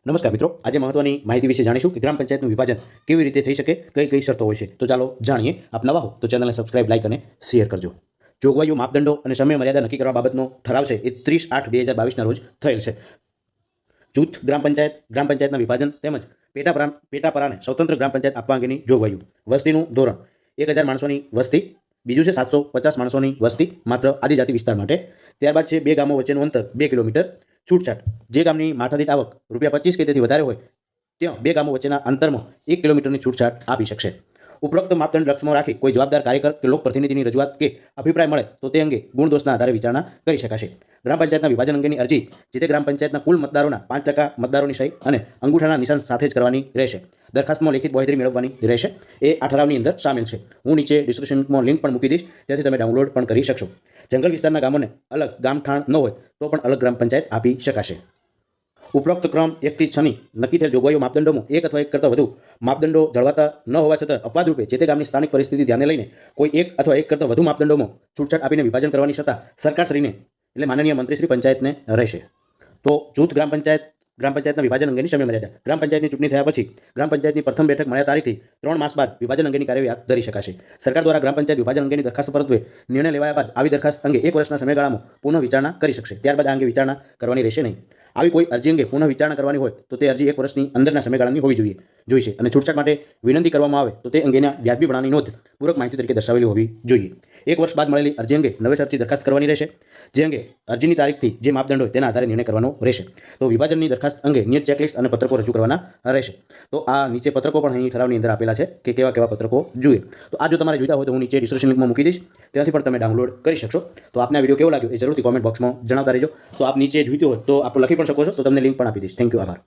નમસ્કાર મિત્રો, આજે મહત્વની માહિતી વિશે જાણીશું કે ગ્રામ પંચાયતનું વિભાજન કેવી રીતે થઈ શકે, કઈ કઈ શરતો હોય છે. તો ચાલો જાણીએ. આપ નવા હો તો ચેનલને સબસ્ક્રાઇબ, લાઇક અને શેર કરજો. જોગવાઈઓ, માપદંડો અને સમય મર્યાદા નક્કી કરવા બાબતનો ઠરાવ છે એ 30/8/2022ના રોજ થયેલ છે. જૂથ ગ્રામ પંચાયતના વિભાજન તેમજ પેટાપરાને સ્વતંત્ર ગ્રામ પંચાયત આપવા અંગેની જોગવાઈઓ. વસ્તીનું ધોરણ 1000 માણસોની વસ્તી. બીજું છે 750 માણસોની વસ્તી માત્ર આદિજાતિ વિસ્તાર માટે. ત્યારબાદ છે 2 ગામો વચ્ચેનું અંતર 2 કિલોમીટર. છૂટછાટ: જે ગામની માથાદીઠ આવક ₹25 કે તેથી વધારે હોય ત્યાં 2 ગામો વચ્ચેના અંતરમાં 1 કિલોમીટરની છૂટછાટ આપી શકશે. ઉપરોક્ત માપદંડ લક્ષ્યમાં રાખી કોઈ જવાબદાર કાર્યકર કે લોકપ્રતિનિધિની રજૂઆત કે અભિપ્રાય મળે તો તે અંગે ગુણદોષના આધારે વિચારણા કરી શકાશે. ગ્રામ પંચાયતના વિભાજન અંગેની અરજી જે તે ગ્રામ પંચાયતના કુલ મતદારોના 5% મતદારોની સહી અને અંગૂઠાના નિશાન સાથે જ કરવાની રહેશે. દરખાસ્તમાં લેખિત બાંહેધરી મેળવવાની રહેશે. એ આ ઠરાવની અંદર સામેલ છે. હું નીચે ડિસ્ક્રિપ્શનમાં લિંક પણ મૂકી દઈશ, ત્યાંથી તમે ડાઉનલોડ પણ કરી શકશો. જંગલ વિસ્તારના ગામોને અલગ ગામઠાણ ન હોય તો પણ અલગ ગ્રામ પંચાયત આપી શકાશે. ઉપરોક્ત ક્રમ 1 થી 6ની નક્કી થયેલ જોગવાઈઓ માપદંડોમાં એક અથવા એક કરતાં વધુ માપદંડો જળવાતા ન હોવા છતાં અપવાદ રૂપે જે તે ગામની સ્થાનિક પરિસ્થિતિ ધ્યાને લઈને કોઈ એક અથવા એક કરતાં વધુ માપદંડોમાં છૂટછાટ આપીને વિભાજન કરવાની સત્તા સરકારશ્રીને એટલે માનનીય મંત્રીશ્રી પંચાયતને રહેશે. તો જૂથ ગ્રામ પંચાયતના વિભાજન અંગેની સમય મર્યાદા. ગ્રામ પંચાયતની ચૂંટણી થયા પછી ગ્રામ પંચાયતની પ્રથમ બેઠક મળ્યા તારીખથી 3 માસ બાદ વિભાજન અંગેની કાર્યવાહી હાથ ધરી શકાશે. સરકાર દ્વારા ગ્રામ પંચાયત વિભાજન અંગેની દરખાસ્ત પરત્વે નિર્ણય લેવાયા બાદ આવી દરખાસ્ત અંગે 1 વર્ષના સમયગાળામાં પુનઃ વિચારણા કરી શકશે. ત્યારબાદ આ અંગે વિચારણા કરવાની રહેશે નહીં. આવી કોઈ અરજી અંગે પુનઃ વિચારણા કરવાની હોય તો તે અરજી 1 વર્ષની અંદરના સમયગાળાની હોવી જોઈશે અને છૂટછાટ માટે વિનંતી કરવામાં આવે તો તે અંગેના વ્યાજબીપણાની નોંધ પૂરક માહિતી તરીકે દર્શાવેલી હોવી જોઈએ. 1 વર્ષ બાદ મળેલી અરજી અંગે નવેસરથી દરખાસ્ત કરવાની રહેશે, જે અંગે અરજીની તારીખથી જે માપદંડ હોય તેના આધારે નિર્ણય કરવાનો રહેશે. તો વિભાજનની દરખાસ્ત અંગે નિયત ચેકલિસ્ટ અને પત્રકો રજૂ કરવાના રહેશે. તો આ નીચે પત્રકો પણ અહીં ઠરાવની અંદર આપેલા છે કે કેવા કેવા પત્રકો જોઈએ. તો આ જો તમારે જોઈતા હોય તો હું નીચે ડિસ્ક્રિપ્શન લિંકમાં મૂકી દઈશ, ત્યાંથી પણ તમે ડાઉનલોડ કરી શકશો. તો આપને આ વિડીયો કેવો લાગ્યો એ જરૂરથી કોમેન્ટ બોક્સમાં જણાવતા રહેજો. તો આપ નીચે જોઈતું હોય તો આપ લખી પણ શકો છો, તો તમને લિંક પણ આપી દઈશ. થેન્ક યુ, આભાર.